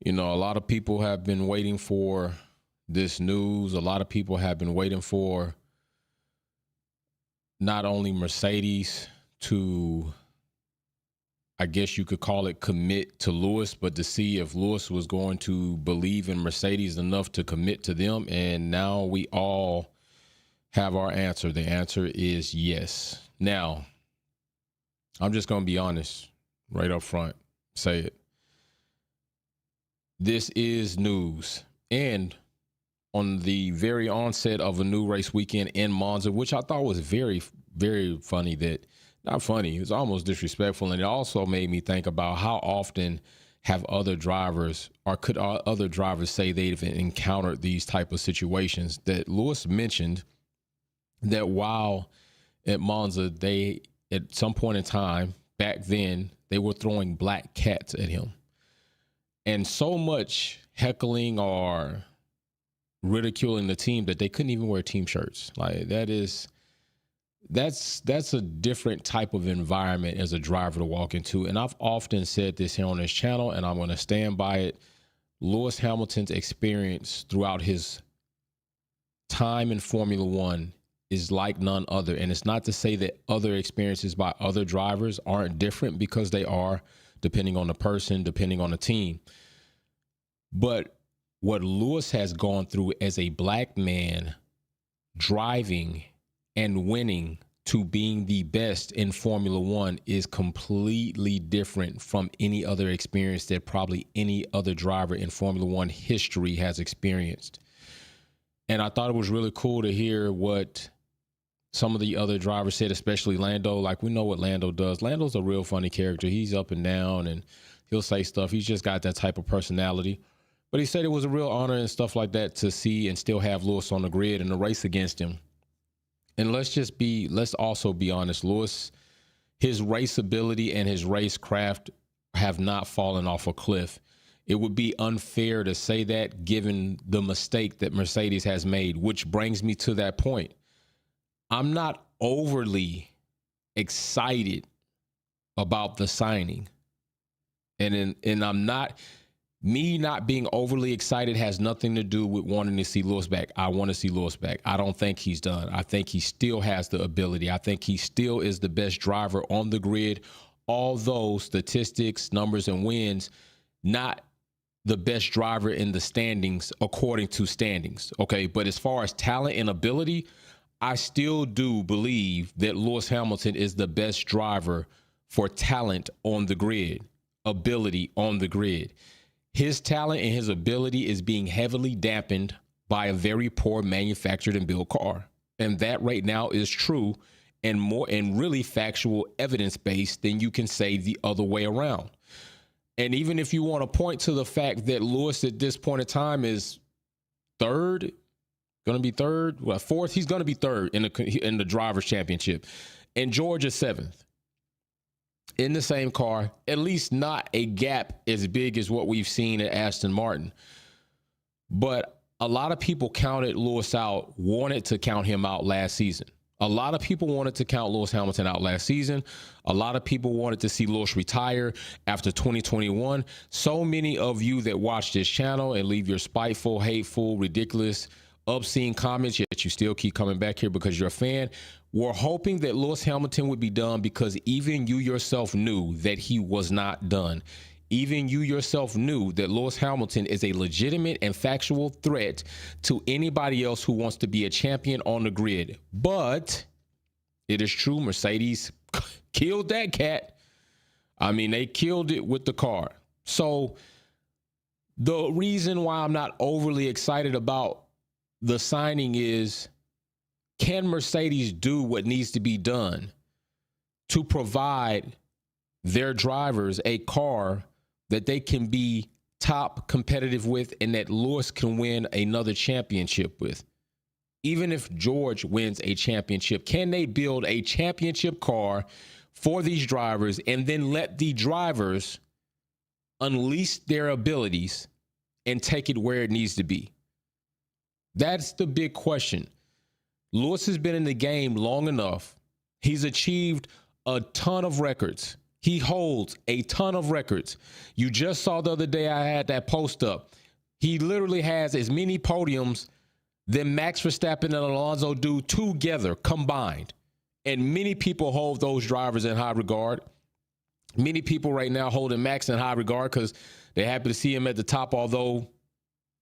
You know, a lot of people have been waiting for this news. A lot of people have been waiting for not only Mercedes to, I guess you could call it, commit to Lewis, but to see if Lewis was going to believe in Mercedes enough to commit to them. And now we all have our answer. The answer is yes. Now, I'm just going to be honest right up front, say it. This is news. And on the very onset of a new race weekend in Monza, which I thought was very, very funny, that not funny, it was almost disrespectful. And it also made me think about how often have other drivers, or could other drivers say they've encountered these type of situations. That Lewis mentioned that while at Monza, they, at some point in time back then, they were throwing black cats at him. And so much heckling or ridiculing the team that they couldn't even wear team shirts. Like that's a different type of environment as a driver to walk into. And I've often said this here on this channel, and I'm going to stand by it. Lewis Hamilton's experience throughout his time in Formula One is like none other. And it's not to say that other experiences by other drivers aren't different, because they are, depending on the person, depending on the team. But what Lewis has gone through as a black man driving and winning to being the best in Formula One is completely different from any other experience that probably any other driver in Formula One history has experienced. And I thought it was really cool to hear what some of the other drivers said, especially Lando. Like, we know what Lando does. Lando's a real funny character. He's up and down and he'll say stuff. He's just got that type of personality. But he said it was a real honor and stuff like that to see and still have Lewis on the grid and the race against him. And let's also be honest, Lewis, his race ability and his race craft have not fallen off a cliff. It would be unfair to say that, given the mistake that Mercedes has made, which brings me to that point. I'm not overly excited about the signing. And I'm not, me not being overly excited has nothing to do with wanting to see Lewis back. I want to see Lewis back. I don't think he's done. I think he still has the ability. I think he still is the best driver on the grid, although statistics, numbers, and wins, not the best driver in the standings according to standings. Okay. But as far as talent and ability, I still do believe that Lewis Hamilton is the best driver for talent on the grid, ability on the grid. His talent and his ability is being heavily dampened by a very poor manufactured and built car. And that right now is true and more, and really factual, evidence-based than you can say the other way around. And even if you want to point to the fact that Lewis at this point in time is third, going to be third, well, fourth, he's going to be third in the Drivers' Championship. And George is seventh in the same car, at least not a gap as big as what we've seen at Aston Martin. But a lot of people counted Lewis out, wanted to count him out last season. A lot of people wanted to count Lewis Hamilton out last season. A lot of people wanted to see Lewis retire after 2021. So many of you that watch this channel and leave your spiteful, hateful, ridiculous, obscene comments, yet you still keep coming back here because you're a fan, were hoping that Lewis Hamilton would be done, because even you yourself knew that he was not done. Even you yourself knew that Lewis Hamilton is a legitimate and factual threat to anybody else who wants to be a champion on the grid. But it is true, Mercedes killed that cat. I mean, they killed it with the car. So the reason why I'm not overly excited about the signing is, can Mercedes do what needs to be done to provide their drivers a car that they can be top competitive with and that Lewis can win another championship with? Even if George wins a championship, can they build a championship car for these drivers and then let the drivers unleash their abilities and take it where it needs to be? That's the big question. Lewis has been in the game long enough. He's achieved a ton of records. He holds a ton of records. You just saw the other day I had that post up. He literally has as many podiums than Max Verstappen and Alonso do together combined. And many people hold those drivers in high regard. Many people right now holding Max in high regard because they're happy to see him at the top, although,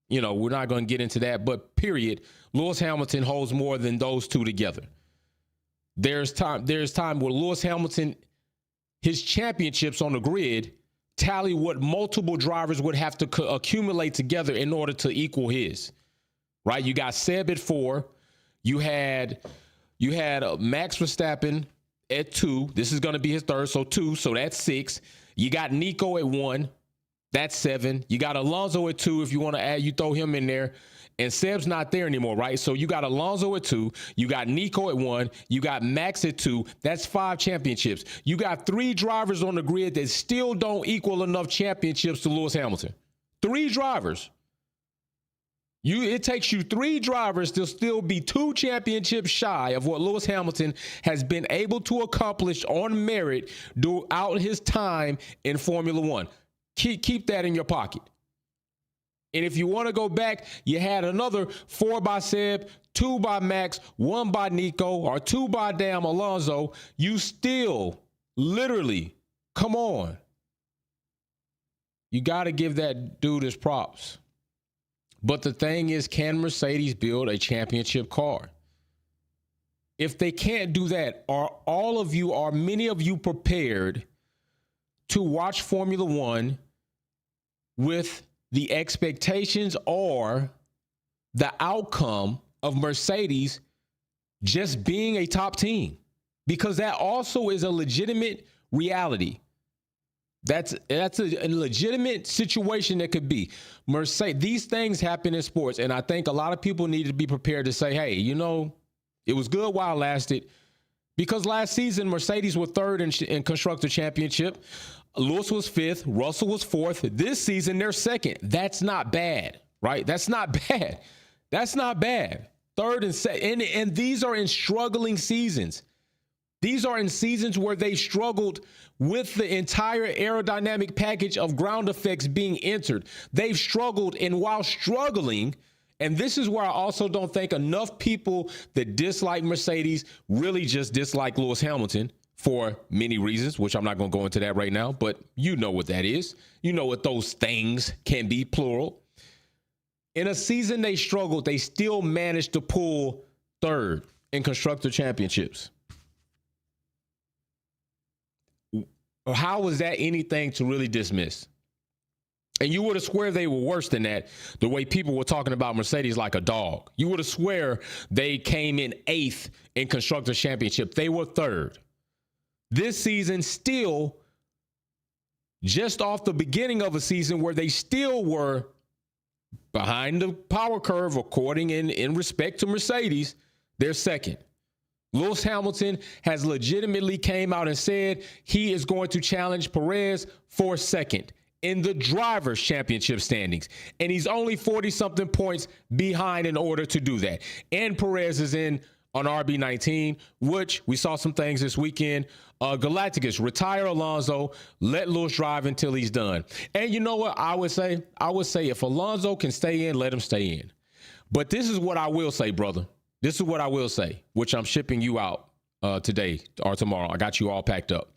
you know, we're not going to get into that. But period, Lewis Hamilton holds more than those two together. There's time where Lewis Hamilton, his championships on the grid tally what multiple drivers would have to accumulate together in order to equal his. Right? You got Seb at 4. You had Max Verstappen at 2. This is going to be his third, so 2. So that's 6. You got Nico at 1. That's 7. You got Alonso at 2. If you want to add, you throw him in there. And Seb's not there anymore, right? So you got Alonso at 2. You got Nico at 1. You got Max at 2. That's 5 championships. You got 3 drivers on the grid that still don't equal enough championships to Lewis Hamilton. 3 drivers. It takes you 3 drivers to still be 2 championships shy of what Lewis Hamilton has been able to accomplish on merit throughout his time in Formula One. Keep that in your pocket. And if you want to go back, you had another 4 by Seb, 2 by Max, 1 by Nico, or 2 by damn Alonso. You still literally, come on. You got to give that dude his props. But the thing is, can Mercedes build a championship car? If they can't do that, are many of you prepared to watch Formula One with the expectations or the outcome of Mercedes just being a top team? Because that also is a legitimate reality. That's a legitimate situation that could be. Mercedes, these things happen in sports, and I think a lot of people need to be prepared to say, hey, you know, it was good while it lasted. Because last season, Mercedes were 3rd in Constructor Championship. Lewis was 5th. Russell was 4th. This season, they're 2nd. That's not bad, right? That's not bad. That's not bad. 3rd and 2nd. And these are in struggling seasons. These are in seasons where they struggled with the entire aerodynamic package of ground effects being entered. They've struggled, and while struggling, and this is where I also don't think enough people that dislike Mercedes really just dislike Lewis Hamilton for many reasons, which I'm not going to go into that right now, but you know what that is. You know what those things can be, plural. In a season they struggled, they still managed to pull 3rd in Constructor Championships. How was that anything to really dismiss? And you would have swear they were worse than that, the way people were talking about Mercedes like a dog. You would have swear they came in 8th in Constructors Championship. They were 3rd. This season still, just off the beginning of a season where they still were behind the power curve, according in respect to Mercedes, they're 2nd. Lewis Hamilton has legitimately came out and said he is going to challenge Perez for 2nd in the drivers' championship standings. And he's only 40-something points behind in order to do that. And Perez is in on RB19, which we saw some things this weekend. Galacticus, retire Alonso, let Lewis drive until he's done. And you know what I would say? I would say if Alonso can stay in, let him stay in. But this is what I will say, brother. This is what I will say, which I'm shipping you out today or tomorrow. I got you all packed up.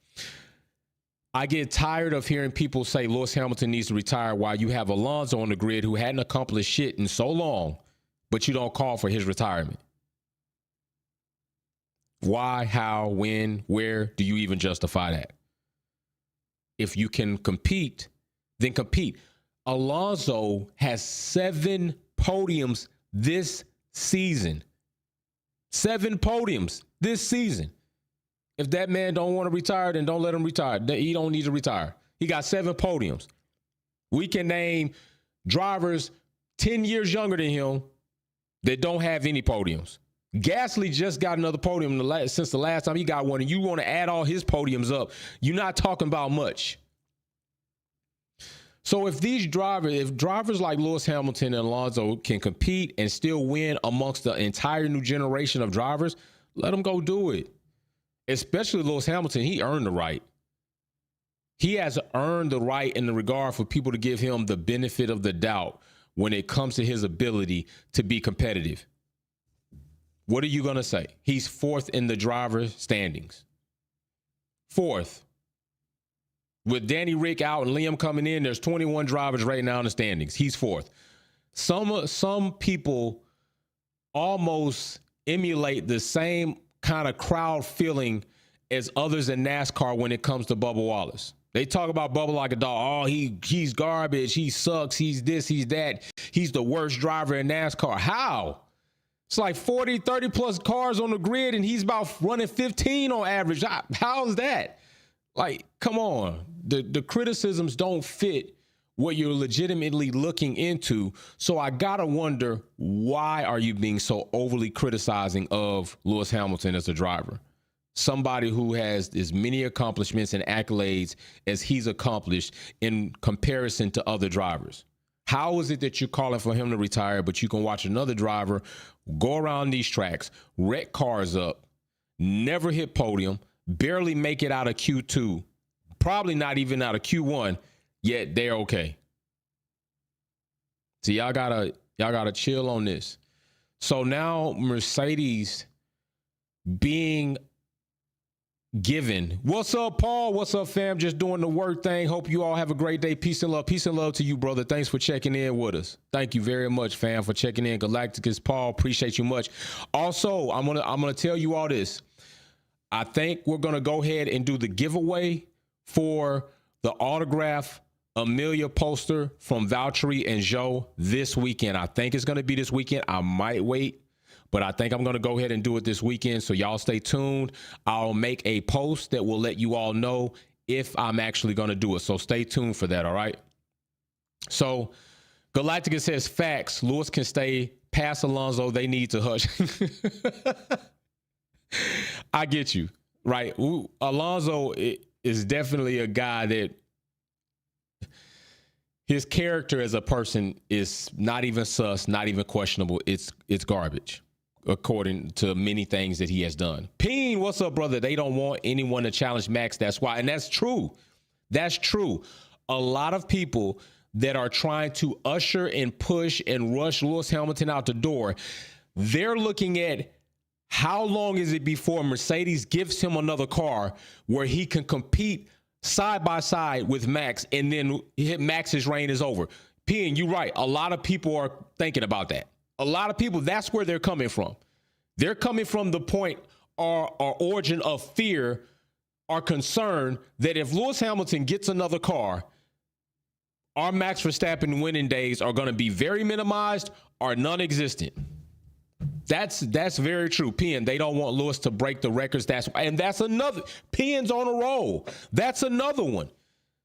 I get tired of hearing people say Lewis Hamilton needs to retire while you have Alonso on the grid who hadn't accomplished shit in so long, but you don't call for his retirement. Why, how, when, where do you even justify that? If you can compete, then compete. Alonso has 7 podiums this season. 7 podiums this season. If that man don't want to retire, then don't let him retire. He don't need to retire. He got 7 podiums. We can name drivers 10 years younger than him that don't have any podiums. Gasly just got another podium since the last time he got one, and you want to add all his podiums up. You're not talking about much. So if drivers like Lewis Hamilton and Alonso can compete and still win amongst the entire new generation of drivers, let them go do it. Especially Lewis Hamilton, he earned the right. He has earned the right in the regard for people to give him the benefit of the doubt when it comes to his ability to be competitive. What are you going to say? He's fourth in the driver standings. Fourth. With Danny Rick out and Liam coming in, there's 21 drivers right now in the standings. He's fourth. Some people almost emulate the same kind of crowd feeling as others in NASCAR when it comes to Bubba Wallace. They talk about Bubba like a dog. Oh, he's garbage. He sucks. He's this, he's that. He's the worst driver in NASCAR. How? It's like 40, 30 plus cars on the grid, and he's about running 15 on average. How's that? Like, come on. The criticisms don't fit what you're legitimately looking into. So I got to wonder, why are you being so overly criticizing of Lewis Hamilton as a driver? Somebody who has as many accomplishments and accolades as he's accomplished in comparison to other drivers. How is it that you're calling for him to retire, but you can watch another driver go around these tracks, wreck cars up, never hit podium, barely make it out of Q2, probably not even out of Q1, yet they're okay? So y'all gotta chill on this. So now Mercedes being given. What's up, Paul? What's up, fam? Just doing the work thing. Hope you all have a great day. Peace and love. Peace and love to you, brother. Thanks for checking in with us. Thank you very much, fam, for checking in. Galacticus Paul, appreciate you much. Also, I'm gonna tell you all this. I think we're gonna go ahead and do the giveaway for the autograph Amelia poster from Valtteri and Joe this weekend. I think it's gonna be this weekend. I might wait, but I think I'm going to go ahead and do it this weekend. So y'all stay tuned. I'll make a post that will let you all know if I'm actually going to do it. So stay tuned for that. All right. So Galactica says facts. Lewis can stay past Alonso. They need to hush. I get you. Right. Alonso is definitely a guy that his character as a person is not even sus, not even questionable. It's garbage, according to many things that he has done. Peen, what's up, brother? They don't want anyone to challenge Max. That's why. And that's true. That's true. A lot of people that are trying to usher and push and rush Lewis Hamilton out the door, they're looking at how long is it before Mercedes gives him another car where he can compete side by side with Max, and then Max's reign is over. Peen, you're right. A lot of people are thinking about that. A lot of people, that's where they're coming from. They're coming from the point or origin of fear or concern that if Lewis Hamilton gets another car, our Max Verstappen winning days are going to be very minimized or non-existent. That's very true. Pin, they don't want Lewis to break the records. That's another. Pin's on a roll. That's another one.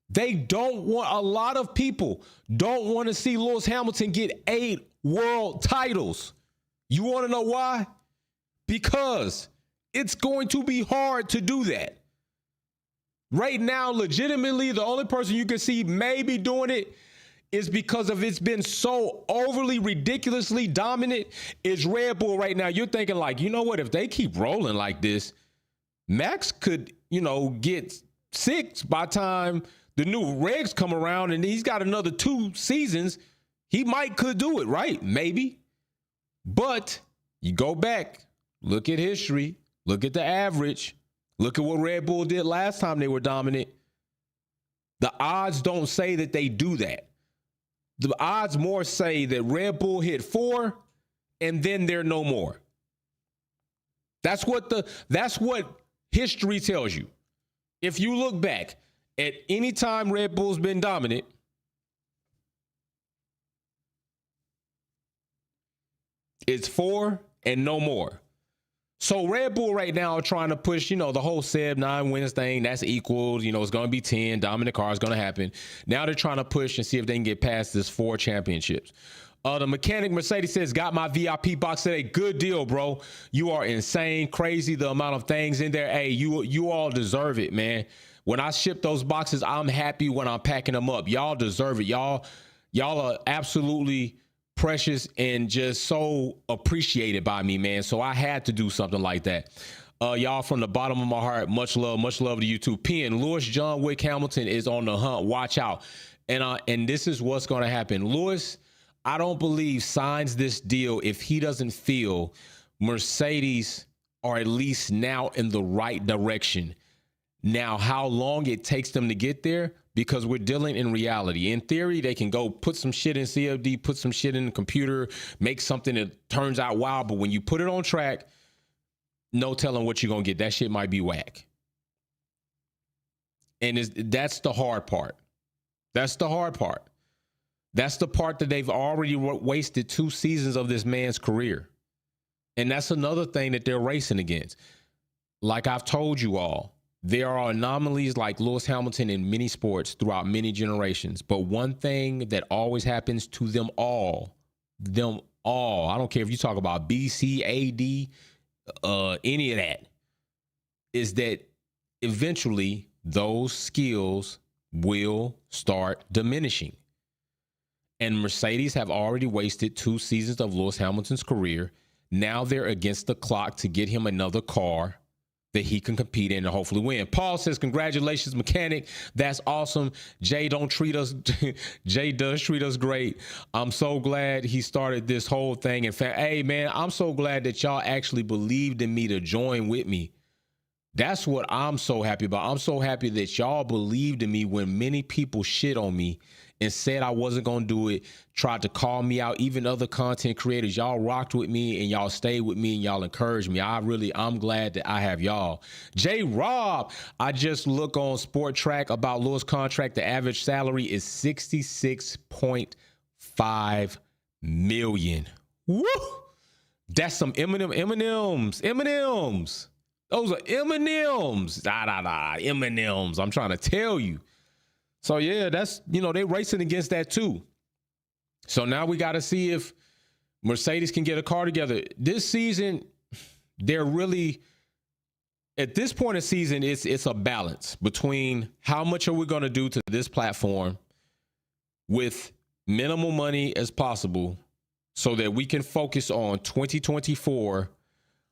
They don't want, a lot of people don't want to see Lewis Hamilton get 8 world titles. You want to know why? Because it's going to be hard to do that. Right now, legitimately, the only person you can see maybe doing it is because of it's been so overly ridiculously dominant is Red Bull right now. You're thinking like, you know what, if they keep rolling like this, Max could, get 6 by the time the new regs come around and he's got another 2 seasons. He could do it, right? Maybe. But you go back, look at history, look at the average, look at what Red Bull did last time they were dominant. The odds don't say that they do that. The odds more say that Red Bull hit 4 and then they're no more. That's what history tells you. If you look back at any time Red Bull's been dominant, it's 4 and no more. So Red Bull right now are trying to push, the whole Seb 9 wins thing. That's equal. It's going to be 10. Dominant car is going to happen. Now they're trying to push and see if they can get past this 4 championships. The mechanic Mercedes says, got my VIP box today. Good deal, bro. You are insane. Crazy the amount of things in there. Hey, you all deserve it, man. When I ship those boxes, I'm happy when I'm packing them up. Y'all deserve it. Y'all are absolutely precious and just so appreciated by me, man. So I had to do something like that. Y'all, from the bottom of my heart, much love to you too. Pen, Lewis John Wick Hamilton is on the hunt. Watch out. And this is what's going to happen. Lewis, I don't believe, signs this deal if he doesn't feel Mercedes are at least now in the right direction. Now, how long it takes them to get there, because we're dealing in reality. In theory, they can go put some shit in CFD, put some shit in the computer, make something that turns out wild. But when you put it on track, no telling what you're going to get. That shit might be whack. And that's the hard part. That's the hard part. That's the part that they've already wasted 2 seasons of this man's career. And that's another thing that they're racing against. Like I've told you all, there are anomalies like Lewis Hamilton in many sports throughout many generations. But one thing that always happens to them all, I don't care if you talk about B, C, A, D, any of that, is that eventually those skills will start diminishing. And Mercedes have already wasted 2 seasons of Lewis Hamilton's career. Now they're against the clock to get him another car that he can compete in and hopefully win. Paul says, congratulations, mechanic. That's awesome. Jay does treat us great. I'm so glad he started this whole thing. In fact, hey man, I'm so glad that y'all actually believed in me to join with me. That's what I'm so happy about. I'm so happy that y'all believed in me when many people shit on me and said I wasn't going to do it, tried to call me out. Even other content creators, y'all rocked with me and y'all stayed with me and y'all encouraged me. I'm glad that I have y'all. J Rob, I just look on Sport Track about Lewis' contract. The average salary is $66.5 million. Woo! That's some M&Ms. Those are M&Ms. M&Ms. I'm trying to tell you. So yeah, that's, they're racing against that too. So now we got to see if Mercedes can get a car together. This season, they're really, at this point in the season, it's a balance between how much are we going to do to this platform with minimal money as possible so that we can focus on 2024,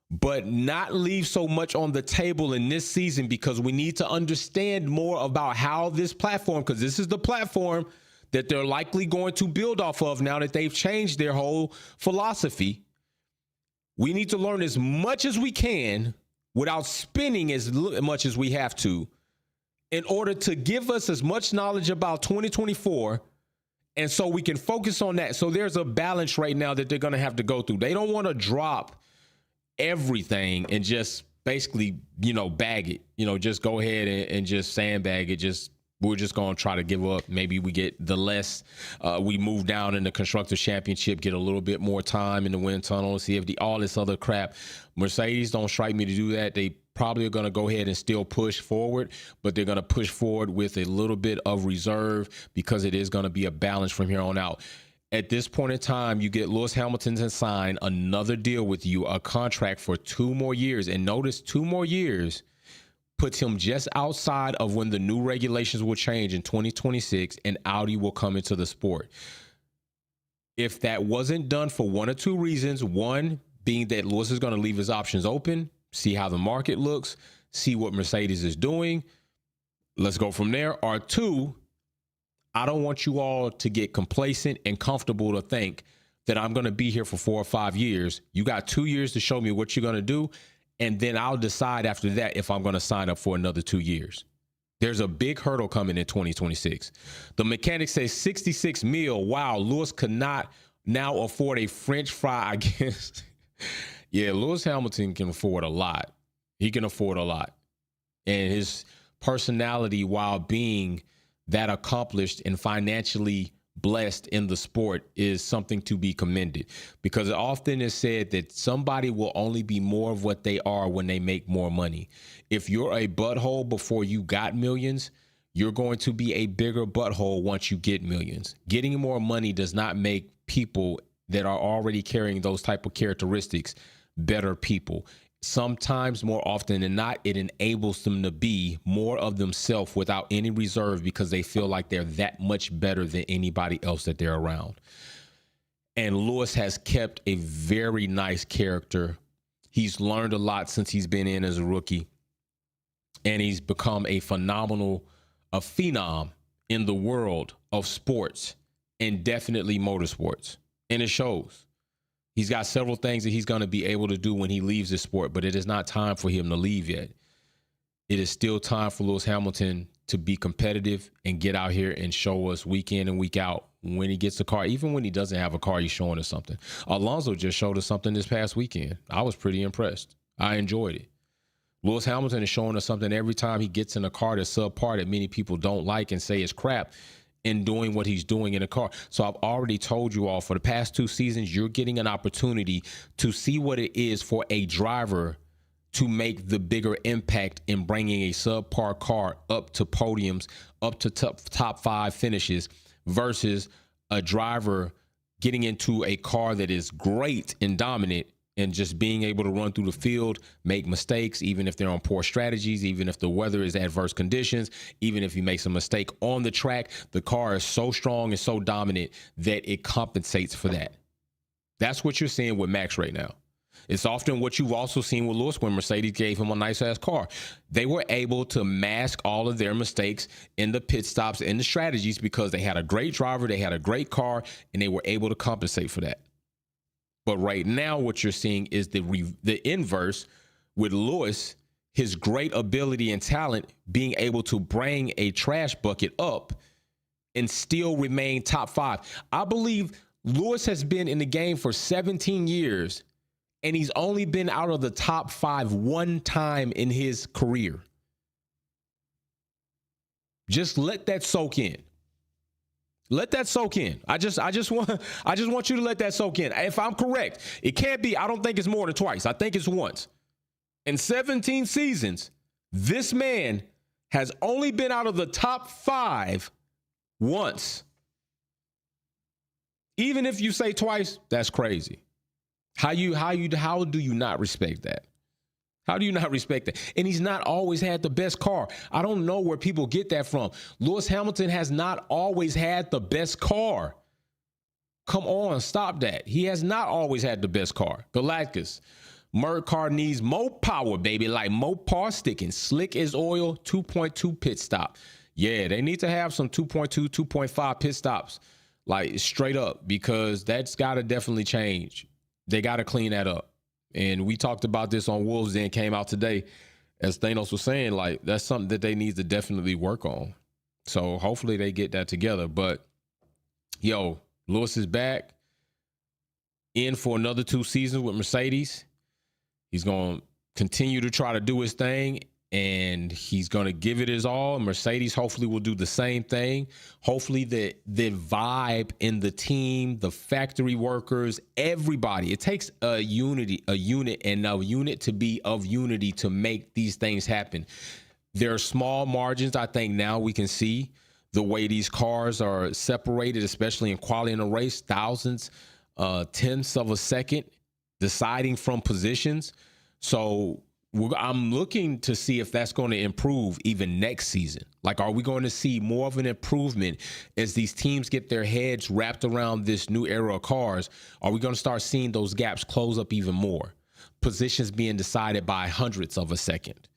but not leave so much on the table in this season, because we need to understand more about how this platform, because this is the platform that they're likely going to build off of now that they've changed their whole philosophy. We need to learn as much as we can without spending as much as we have to in order to give us as much knowledge about 2024. And so we can focus on that. So there's a balance right now that they're going to have to go through. They don't want to drop everything and just basically, bag it, just go ahead and just sandbag it. We're just going to try to give up. Maybe we get the less, we move down in the Constructors Championship, get a little bit more time in the wind tunnel, CFD, all this other crap. Mercedes don't strike me to do that. They probably are going to go ahead and still push forward, but they're going to push forward with a little bit of reserve because it is going to be a balance from here on out. At this point in time, you get Lewis Hamilton to sign another deal with you, a contract for 2 more years. And notice 2 more years puts him just outside of when the new regulations will change in 2026 and Audi will come into the sport. If that wasn't done for 1 or 2 reasons, one being that Lewis is going to leave his options open, see how the market looks, see what Mercedes is doing. Let's go from there. Or 2, I don't want you all to get complacent and comfortable to think that I'm going to be here for 4 or 5 years. You got 2 years to show me what you're going to do, and then I'll decide after that if I'm going to sign up for another 2 years. There's a big hurdle coming in 2026. The mechanic says 66 mil. Wow, Lewis could not now afford a French fry, I guess. Yeah, Lewis Hamilton can afford a lot. He can afford a lot. And his personality, while being that accomplished and financially blessed in the sport, is something to be commended, because it often is said that somebody will only be more of what they are when they make more money. If you're a butthole before you got millions, you're going to be a bigger butthole once you get millions. Getting more money does not make people that are already carrying those type of characteristics better people. Sometimes, more often than not, it enables them to be more of themselves without any reserve, because they feel like they're that much better than anybody else that they're around. And Lewis has kept a very nice character. He's learned a lot since he's been in as a rookie, and he's become a phenom in the world of sports and definitely motorsports. And it shows. He's got several things that he's going to be able to do when he leaves this sport, but it is not time for him to leave yet. It is still time for Lewis Hamilton to be competitive and get out here and show us week in and week out when he gets the car. Even when he doesn't have a car, he's showing us something. Alonso just showed us something this past weekend. I was pretty impressed. I enjoyed it. Lewis Hamilton is showing us something every time he gets in a car that's subpar that many people don't like and say is crap, in doing what he's doing in a car. So I've already told you all, for the past 2 seasons, you're getting an opportunity to see what it is for a driver to make the bigger impact in bringing a subpar car up to podiums, up to top 5 finishes, versus a driver getting into a car that is great and dominant and just being able to run through the field, make mistakes, even if they're on poor strategies, even if the weather is adverse conditions, even if he makes a mistake on the track, the car is so strong and so dominant that it compensates for that. That's what you're seeing with Max right now. It's often what you've also seen with Lewis when Mercedes gave him a nice-ass car. They were able to mask all of their mistakes in the pit stops and the strategies because they had a great driver, they had a great car, and they were able to compensate for that. But right now what you're seeing is the inverse with Lewis, his great ability and talent being able to bring a trash bucket up and still remain top 5. I believe Lewis has been in the game for 17 years, and he's only been out of the top 5 one time in his career. Just let that soak in. Let that soak in. I just want you to let that soak in. If I'm correct, it can't be. I don't think it's more than twice. I think it's once. In 17 seasons, this man has only been out of the top 5 once. Even if you say twice, that's crazy. How do you not respect that? How do you not respect that? And he's not always had the best car. I don't know where people get that from. Lewis Hamilton has not always had the best car. Come on, stop that. He has not always had the best car. Galactus, Merc car needs more power, baby, like Mopar sticking. Slick as oil, 2.2 pit stop. Yeah, they need to have some 2.2, 2.5 pit stops, like straight up, because that's got to definitely change. They got to clean that up. And we talked about this on Wolves Den, came out today, as Thanos was saying, like, that's something that they need to definitely work on. So hopefully they get that together. But, yo, Lewis is back in for another 2 seasons with Mercedes. He's going to continue to try to do his thing, and he's going to give it his all. Mercedes hopefully will do the same thing. Hopefully the vibe in the team, the factory workers, everybody, it takes a unit to be of unity to make these things happen. There are small margins. I think now we can see the way these cars are separated, especially in quality in a race, thousandths, tenths of a second, deciding from positions. So I'm looking to see if that's going to improve even next season. Like, are we going to see more of an improvement as these teams get their heads wrapped around this new era of cars? Are we going to start seeing those gaps close up even more? Positions being decided by hundredths of a second.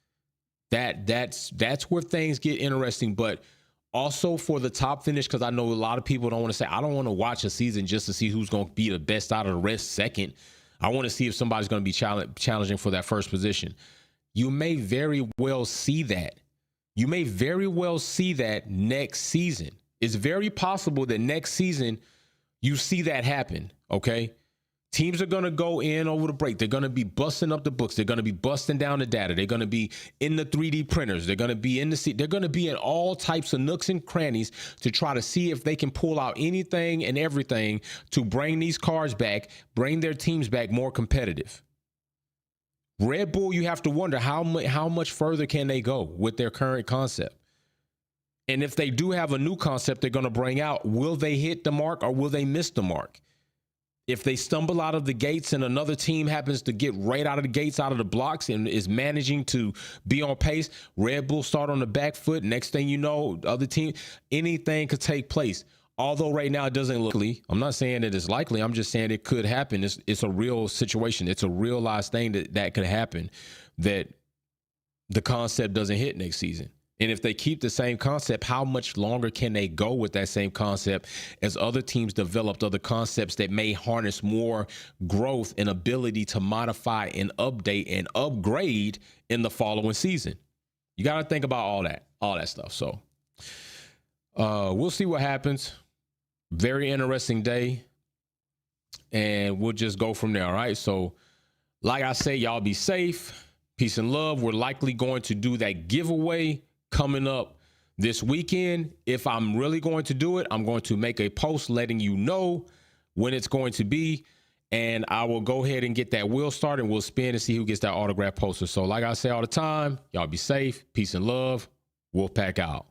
That's where things get interesting. But also for the top finish, because I know a lot of people don't want to say, I don't want to watch a season just to see who's going to be the best out of the rest second. I want to see if somebody's going to be challenging for that first position. You may very well see that. You may very well see that next season. It's very possible that next season you see that happen, okay? Teams are going to go in over the break. They're going to be busting up the books. They're going to be busting down the data. They're going to be in the 3D printers. They're going to be in the seat. They're going to be in all types of nooks and crannies to try to see if they can pull out anything and everything to bring these cars back, bring their teams back more competitive. Red Bull, you have to wonder how much further can they go with their current concept? And if they do have a new concept they're going to bring out, will they hit the mark or will they miss the mark? If they stumble out of the gates and another team happens to get right out of the gates, out of the blocks, and is managing to be on pace, Red Bull start on the back foot. Next thing you know, other team, anything could take place. Although right now it doesn't look likely. I'm not saying that it's likely. I'm just saying it could happen. It's a real situation. It's a realized thing that could happen, that the concept doesn't hit next season. And if they keep the same concept, how much longer can they go with that same concept as other teams developed other concepts that may harness more growth and ability to modify and update and upgrade in the following season? You got to think about all that stuff. So we'll see what happens. Very interesting day. And we'll just go from there. All right. So like I say, y'all be safe. Peace and love. We're likely going to do that giveaway coming up this weekend. If I'm really going to do it, I'm going to make a post letting you know when it's going to be. And I will go ahead and get that wheel started, and we'll spin and see who gets that autograph poster. So like I say all the time, y'all be safe. Peace and love. Wolfpack out.